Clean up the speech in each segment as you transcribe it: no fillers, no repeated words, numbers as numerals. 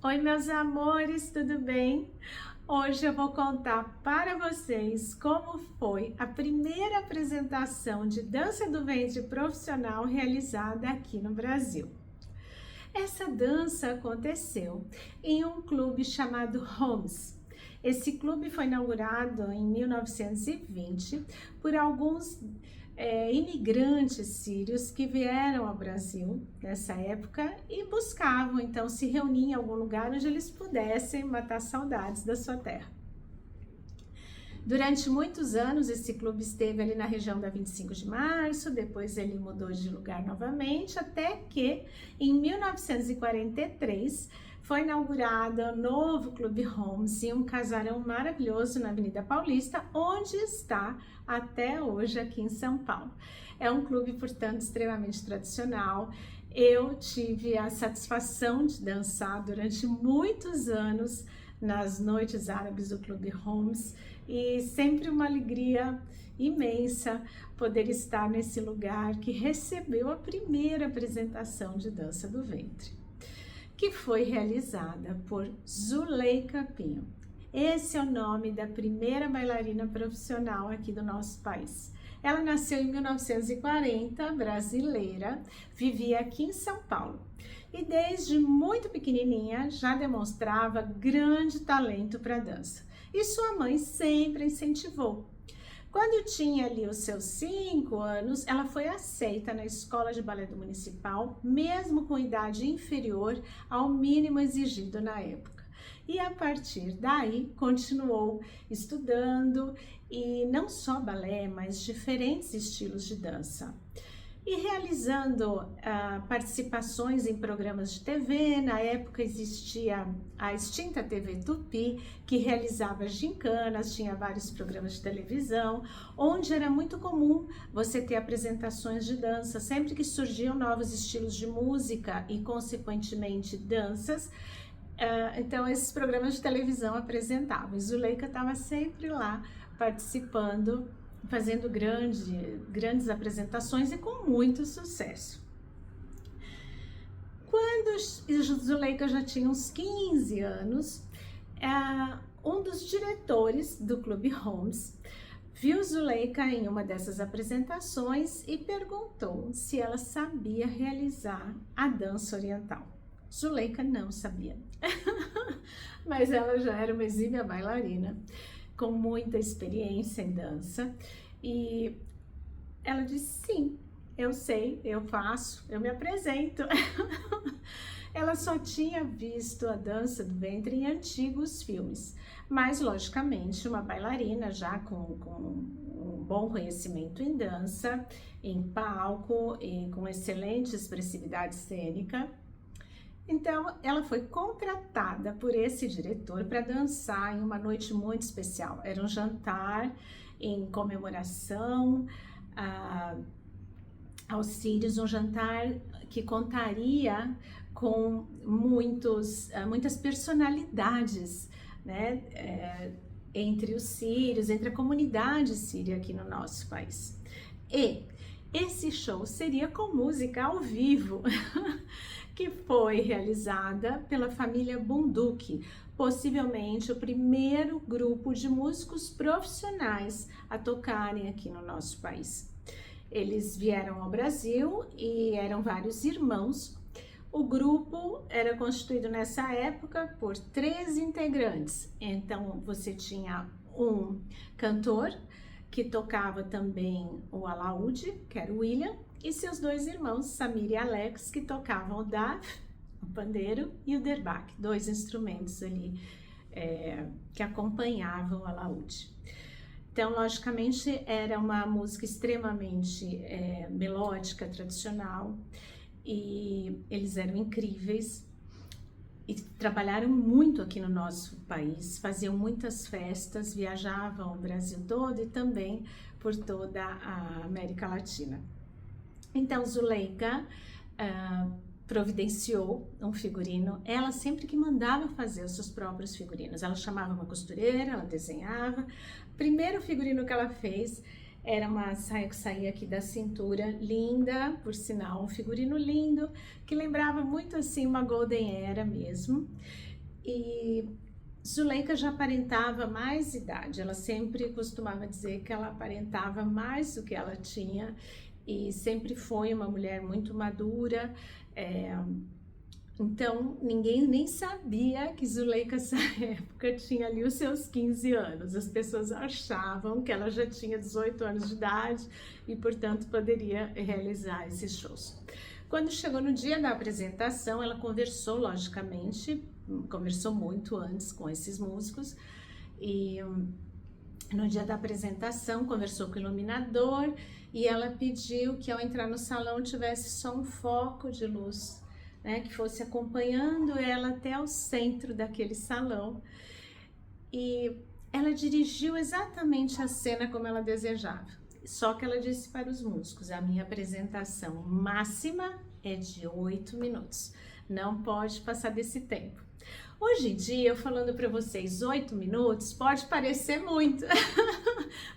Oi, meus amores, tudo bem? Hoje eu vou contar para vocês como foi a primeira apresentação de dança do ventre profissional realizada aqui no Brasil. Essa dança aconteceu em um clube chamado Homs. Esse clube foi inaugurado em 1920 por alguns imigrantes sírios que vieram ao Brasil nessa época e buscavam então se reunir em algum lugar onde eles pudessem matar saudades da sua terra. Durante muitos anos, esse clube esteve ali na região da 25 de março, depois ele mudou de lugar novamente, até que em 1943 foi inaugurado o novo Clube Homs em um casarão maravilhoso na Avenida Paulista, onde está até hoje aqui em São Paulo. É um clube, portanto, extremamente tradicional. Eu tive a satisfação de dançar durante muitos anos nas noites árabes do Clube Homs e sempre uma alegria imensa poder estar nesse lugar que recebeu a primeira apresentação de dança do ventre, que foi realizada por Zuleika Pinho. Esse é o nome da primeira bailarina profissional aqui do nosso país. Ela nasceu em 1940, brasileira, vivia aqui em São Paulo e desde muito pequenininha já demonstrava grande talento para dança e sua mãe sempre incentivou. Quando tinha ali os seus 5 anos, ela foi aceita na escola de balé do municipal, mesmo com idade inferior ao mínimo exigido na época. E a partir daí continuou estudando e não só balé, mas diferentes estilos de dança. E realizando participações em programas de TV. Na época existia a extinta TV Tupi, que realizava gincanas, tinha vários programas de televisão, onde era muito comum você ter apresentações de dança, sempre que surgiam novos estilos de música e, consequentemente, danças. Então, esses programas de televisão apresentavam. E Zuleika estava sempre lá participando, fazendo grandes apresentações e com muito sucesso. Quando Zuleika já tinha uns 15 anos, um dos diretores do Clube Homs viu Zuleika em uma dessas apresentações e perguntou se ela sabia realizar a dança oriental. Zuleika não sabia, mas ela já era uma exímia bailarina, com muita experiência em dança, e ela disse: sim, eu sei, eu faço, eu me apresento. Ela só tinha visto a dança do ventre em antigos filmes, mas logicamente uma bailarina já com um bom conhecimento em dança, em palco e com excelente expressividade cênica. Então, ela foi contratada por esse diretor para dançar em uma noite muito especial. Era um jantar em comemoração aos sírios, um jantar que contaria com muitas personalidades, né, entre os sírios, entre a comunidade síria aqui no nosso país. E esse show seria com música ao vivo, que foi realizada pela família Bunduki, possivelmente o primeiro grupo de músicos profissionais a tocarem aqui no nosso país. Eles vieram ao Brasil e eram vários irmãos. O grupo era constituído nessa época por 13 integrantes. Então você tinha um cantor que tocava também o alaúde, que era o William, e seus 2 irmãos, Samir e Alex, que tocavam o daf, o pandeiro, e o derbak, 2 instrumentos ali que acompanhavam o alaúde. Então, logicamente, era uma música extremamente melódica, tradicional, e eles eram incríveis e trabalharam muito aqui no nosso país, faziam muitas festas, viajavam o Brasil todo e também por toda a América Latina. Então, Zuleika providenciou um figurino. Ela sempre que mandava fazer os seus próprios figurinos. Ela chamava uma costureira, ela desenhava. O primeiro figurino que ela fez era uma saia que saía aqui da cintura, linda, por sinal, um figurino lindo, que lembrava muito assim uma Golden Era mesmo. E Zuleika já aparentava mais idade, ela sempre costumava dizer que ela aparentava mais do que ela tinha e sempre foi uma mulher muito madura, então ninguém nem sabia que Zuleika nessa época tinha ali os seus 15 anos, as pessoas achavam que ela já tinha 18 anos de idade e portanto poderia realizar esses shows. Quando chegou no dia da apresentação, ela conversou, logicamente, conversou muito antes com esses músicos e no dia da apresentação conversou com o iluminador e ela pediu que ao entrar no salão tivesse só um foco de luz, né, que fosse acompanhando ela até o centro daquele salão, e ela dirigiu exatamente a cena como ela desejava. Só que ela disse para os músicos: a minha apresentação máxima é de 8 minutos, não pode passar desse tempo. Hoje em dia, eu falando para vocês 8 minutos, pode parecer muito,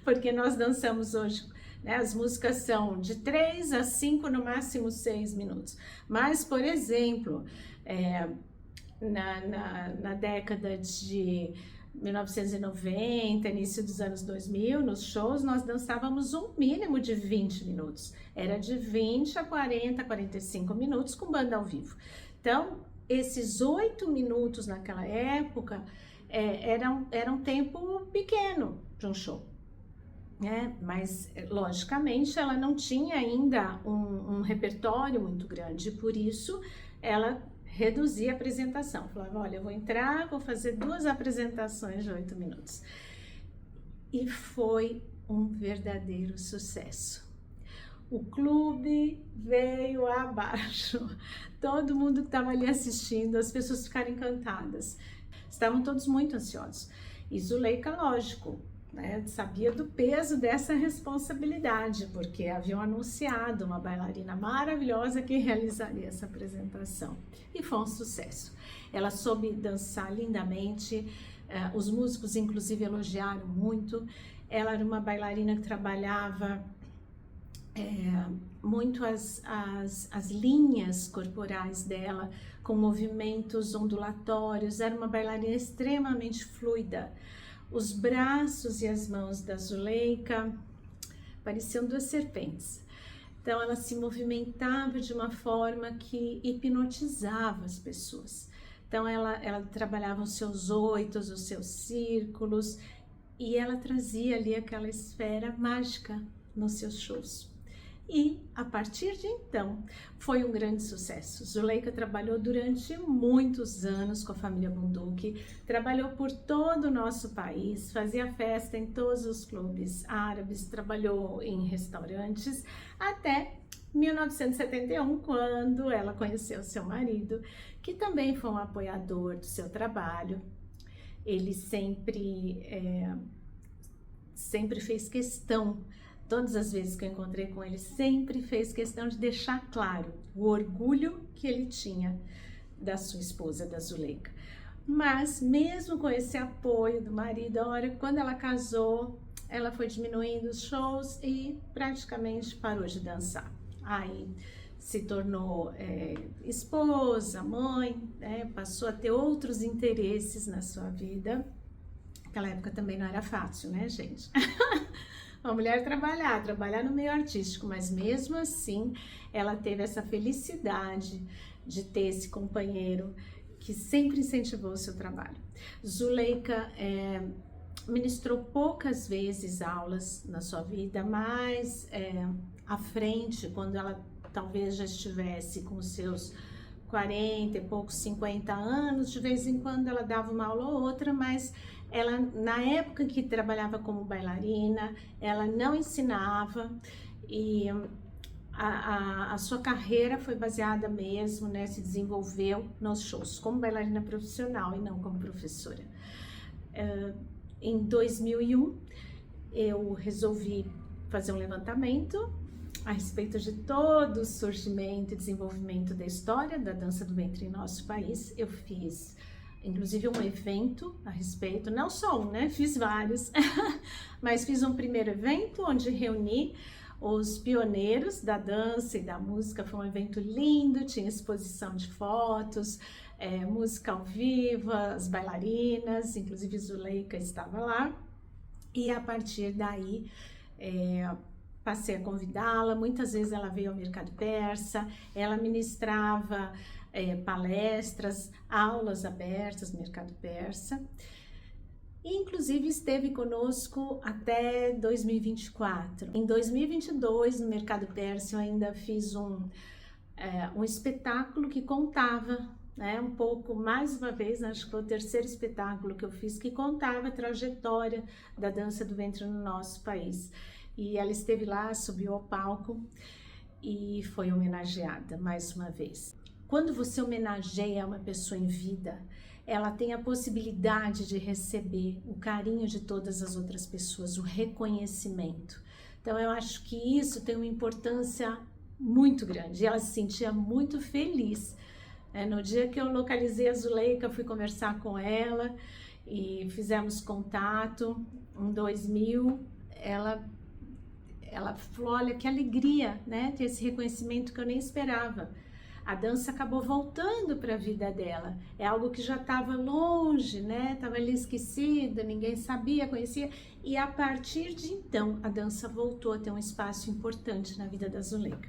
porque nós dançamos hoje, né, as músicas são de 3 a 5, no máximo 6 minutos. Mas, por exemplo, na década de 1990, início dos anos 2000, nos shows, nós dançávamos um mínimo de 20 minutos. Era de 20 a 40, 45 minutos com banda ao vivo. Então, esses 8 minutos naquela época era um tempo pequeno para um show, né? Mas, logicamente, ela não tinha ainda um repertório muito grande, por isso ela reduzia a apresentação. Falava: olha, eu vou entrar, vou fazer 2 apresentações de 8 minutos. E foi um verdadeiro sucesso. O clube veio abaixo. Todo mundo que estava ali assistindo, as pessoas ficaram encantadas. Estavam todos muito ansiosos. E Zuleika, lógico, né, sabia do peso dessa responsabilidade, porque haviam anunciado uma bailarina maravilhosa que realizaria essa apresentação. E foi um sucesso. Ela soube dançar lindamente, os músicos inclusive elogiaram muito. Ela era uma bailarina que trabalhava muito as linhas corporais dela, com movimentos ondulatórios. Era uma bailarina extremamente fluida. Os braços e as mãos da Zuleika pareciam 2 serpentes. Então ela se movimentava de uma forma que hipnotizava as pessoas. Então ela trabalhava os seus 8, os seus círculos, e ela trazia ali aquela esfera mágica nos seus shows. E, a partir de então, foi um grande sucesso. Zuleika trabalhou durante muitos anos com a família Bunduque, trabalhou por todo o nosso país, fazia festa em todos os clubes árabes, trabalhou em restaurantes, até 1971, quando ela conheceu seu marido, que também foi um apoiador do seu trabalho. Ele sempre fez questão, todas as vezes que eu encontrei com ele, sempre fez questão de deixar claro o orgulho que ele tinha da sua esposa, da Zuleika. Mas mesmo com esse apoio do marido, quando ela casou, ela foi diminuindo os shows e praticamente parou de dançar. Aí se tornou esposa, mãe, passou a ter outros interesses na sua vida. Naquela época também não era fácil, né, gente? Uma mulher trabalhar no meio artístico, mas mesmo assim ela teve essa felicidade de ter esse companheiro que sempre incentivou o seu trabalho. Zuleika ministrou poucas vezes aulas na sua vida, mas à frente, quando ela talvez já estivesse com os seus 40 e poucos, 50 anos, de vez em quando ela dava uma aula ou outra, mas ela, na época que trabalhava como bailarina, ela não ensinava, e a sua carreira foi baseada mesmo, né, se desenvolveu nos shows, como bailarina profissional e não como professora. Em 2001, eu resolvi fazer um levantamento a respeito de todo o surgimento e desenvolvimento da história da dança do ventre em nosso país. Eu fiz inclusive um evento a respeito, não só um, né? Fiz vários, mas fiz um primeiro evento onde reuni os pioneiros da dança e da música. Foi um evento lindo, tinha exposição de fotos, música ao vivo, as bailarinas, inclusive Zuleika estava lá. E a partir daí, passei a convidá-la. Muitas vezes ela veio ao Mercado Persa, ela ministrava palestras, aulas abertas no Mercado Persa. E, inclusive, esteve conosco até 2024. Em 2022, no Mercado Persa, eu ainda fiz um espetáculo que contava, um pouco, mais uma vez, acho que foi o terceiro espetáculo que eu fiz, que contava a trajetória da dança do ventre no nosso país. E ela esteve lá, subiu ao palco e foi homenageada mais uma vez. Quando você homenageia uma pessoa em vida, ela tem a possibilidade de receber o carinho de todas as outras pessoas, o reconhecimento. Então eu acho que isso tem uma importância muito grande. Ela se sentia muito feliz. No dia que eu localizei a Zuleika, fui conversar com ela e fizemos contato. Em 2000, ela falou, olha, que alegria, né, ter esse reconhecimento que eu nem esperava. A dança acabou voltando para a vida dela. É algo que já estava longe, né? Estava ali esquecida, ninguém sabia, conhecia. E a partir de então, a dança voltou a ter um espaço importante na vida da Zuleika.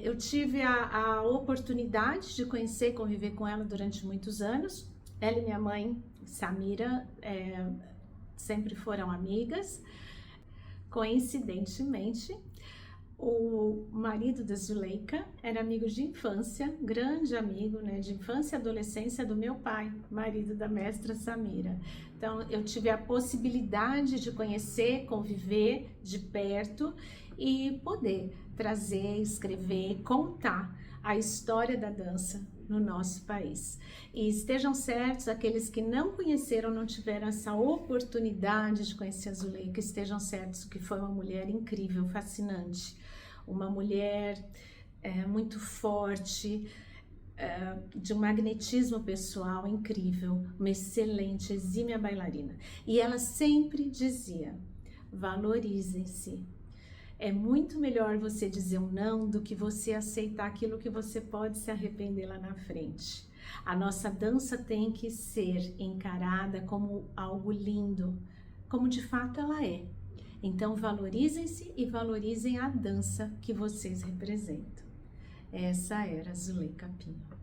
Eu tive a oportunidade de conhecer e conviver com ela durante muitos anos. Ela e minha mãe, Samira, sempre foram amigas. Coincidentemente, o marido da Zuleika era amigo de infância, grande amigo, né, de infância e adolescência do meu pai, marido da mestra Samira. Então, eu tive a possibilidade de conhecer, conviver de perto e poder trazer, escrever, contar a história da dança no nosso país. E estejam certos, aqueles que não conheceram, não tiveram essa oportunidade de conhecer a Zuleika, estejam certos que foi uma mulher incrível, fascinante. Uma mulher muito forte, de um magnetismo pessoal incrível, uma excelente, exímia bailarina. E ela sempre dizia, valorizem-se. É muito melhor você dizer um não do que você aceitar aquilo que você pode se arrepender lá na frente. A nossa dança tem que ser encarada como algo lindo, como de fato ela é. Então valorizem-se e valorizem a dança que vocês representam. Essa era a Zuleika Pinho.